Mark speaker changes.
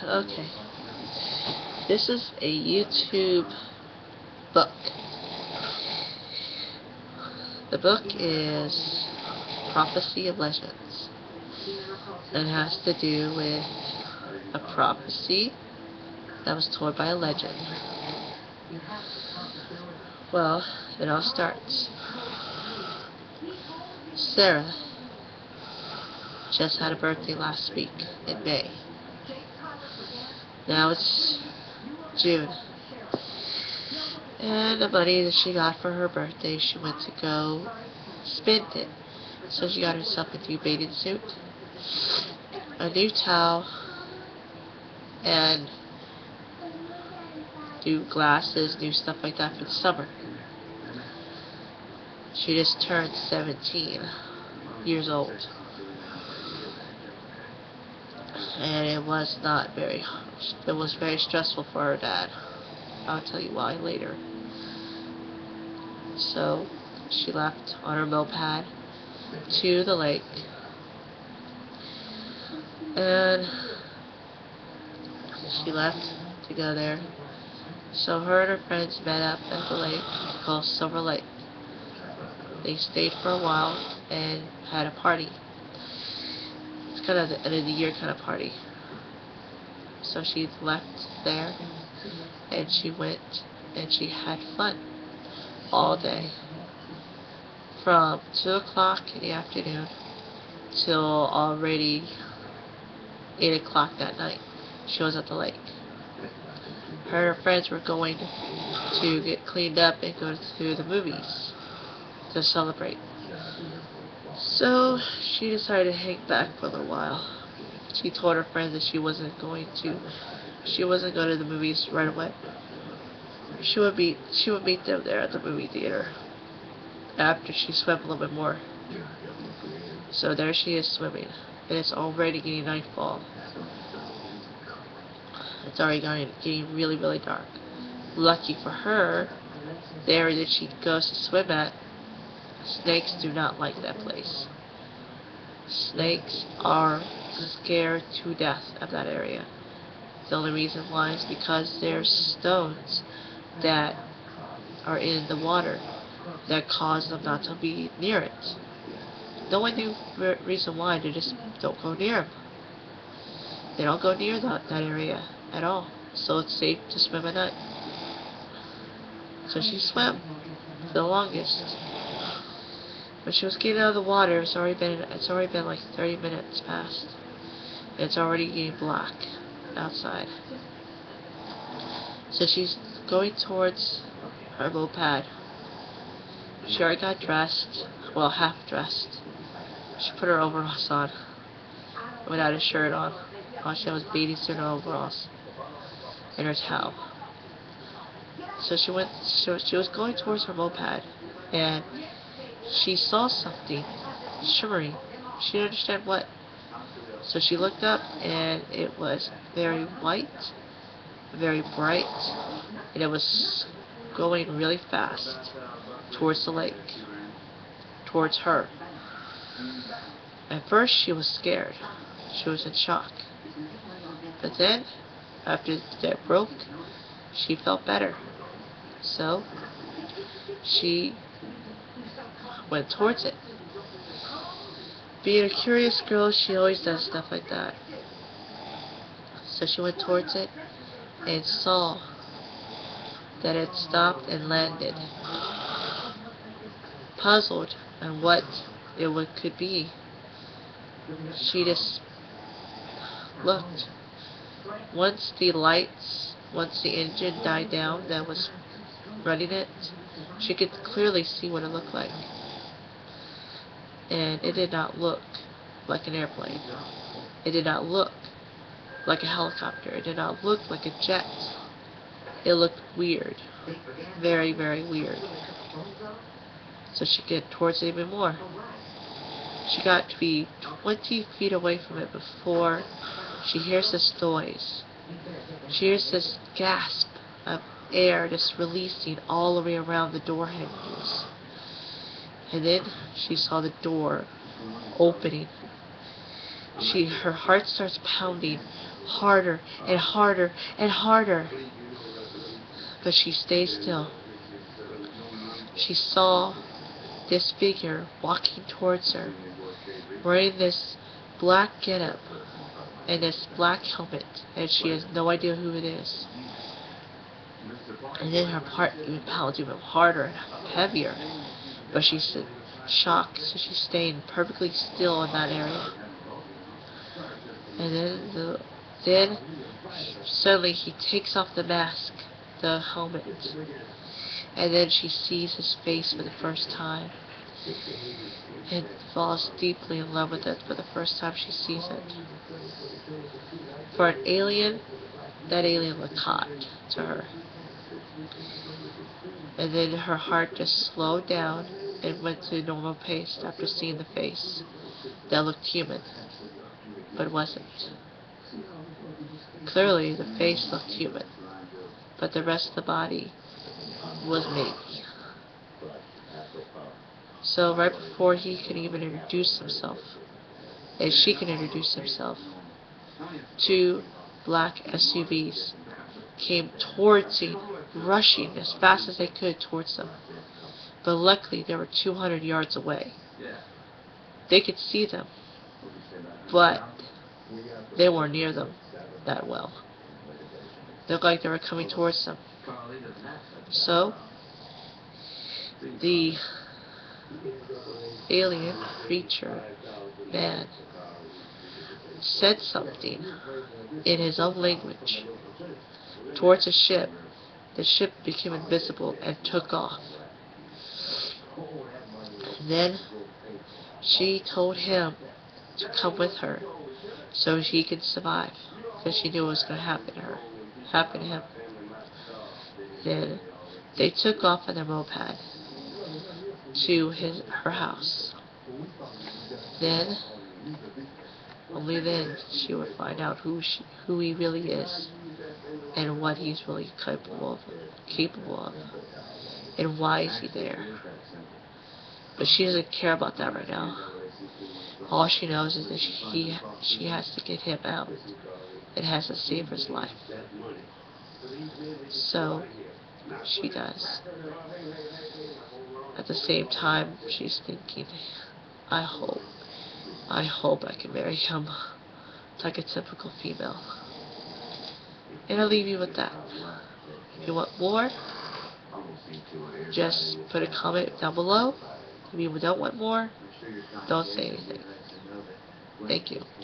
Speaker 1: Okay. This is a YouTube book. The book is Prophecy of Legends. It has to do with a prophecy that was told by a legend. Well, it all starts. Sarah just had a birthday last week in May. Now it's June. And the money that she got for her birthday, she went to go spend it. So she got herself a new bathing suit, a new towel, and new glasses, new stuff like that for the summer. She just turned 17 years old. And it was very stressful for her dad. I'll tell you why later. So she left on her moped to the lake, and she left to go there. So her and her friends met up at the lake called Silver Lake. They stayed for a while and had a party. It's kind of the end of the year kind of party. So she left there and she went and she had fun all day. From 2 o'clock in the afternoon till already 8 o'clock that night. She was at the lake. Her and her friends were going to get cleaned up and go to the movies to celebrate. So she decided to hang back for a little while. She told her friends that she wasn't going to the movies right away. She would meet them there at the movie theater after she swam a little bit more. So there she is swimming, and it's already getting nightfall. It's already getting really, really dark. Lucky for her, the area that she goes to swim at, snakes do not like that place. Snakes are scared to death of that area. The only reason why is because there's stones that are in the water that cause them not to be near it. The only reason why, they just don't go near them. They don't go near that area at all, so it's safe to swim at night. So she swam for the longest. When she was getting out of the water, it's already been like 30 minutes past. And it's already getting black outside. So she's going towards her moped. She already got dressed, well, half dressed. She put her overalls on, without a shirt on. All she had was bathing suit and overalls, and her towel. So she was going towards her moped, and she saw something shimmering. She didn't understand what. So she looked up, and it was very white, very bright, and it was going really fast towards the lake, towards her. At first she was scared. She was in shock. But then, after that broke, she felt better. So she went towards it. Being a curious girl, she always does stuff like that. So she went towards it and saw that it stopped and landed. Puzzled on what it could be, she just looked. Once the engine died down that was running it, she could clearly see what it looked like. And it did not look like an airplane. It did not look like a helicopter. It did not look like a jet. It looked weird. Very, very weird. So she get towards it even more. She got to be 20 feet away from it before she hears this noise. She hears this gasp of air just releasing all the way around the door hinges. And then she saw the door opening. Her heart starts pounding harder and harder and harder. But she stayed still. She saw this figure walking towards her, wearing this black getup and this black helmet, and she has no idea who it is. And then her heart pounded even harder and heavier, but she's shocked, so she's staying perfectly still in that area. And then suddenly he takes off the mask, the helmet, and then she sees his face for the first time and falls deeply in love with it for the first time she sees it. For an alien, that alien looked hot to her. And then her heart just slowed down and went to normal pace after seeing the face that looked human, but wasn't. Clearly, the face looked human, but the rest of the body was maybe. So right before he could even introduce himself, and she could introduce himself, 2 black SUVs came towards him, rushing as fast as they could towards them. But luckily, they were 200 yards away. They could see them, but they weren't near them that well. They looked like they were coming towards them. So, the alien creature, man, said something in his own language towards the ship. The ship became invisible and took off. And then she told him to come with her so he could survive, because she knew what was going to happen to him. Then they took off on their moped to her house. Then, only then, she would find out who he really is, and what he's really capable of, and why is he there. But she doesn't care about that right now. All she knows is that she has to get him out. It has to save his life. So, she does. At the same time, she's thinking, I hope I can marry him like a typical female. And I'll leave you with that. If you want more, just put a comment down below. If you don't want more, don't say anything. Thank you.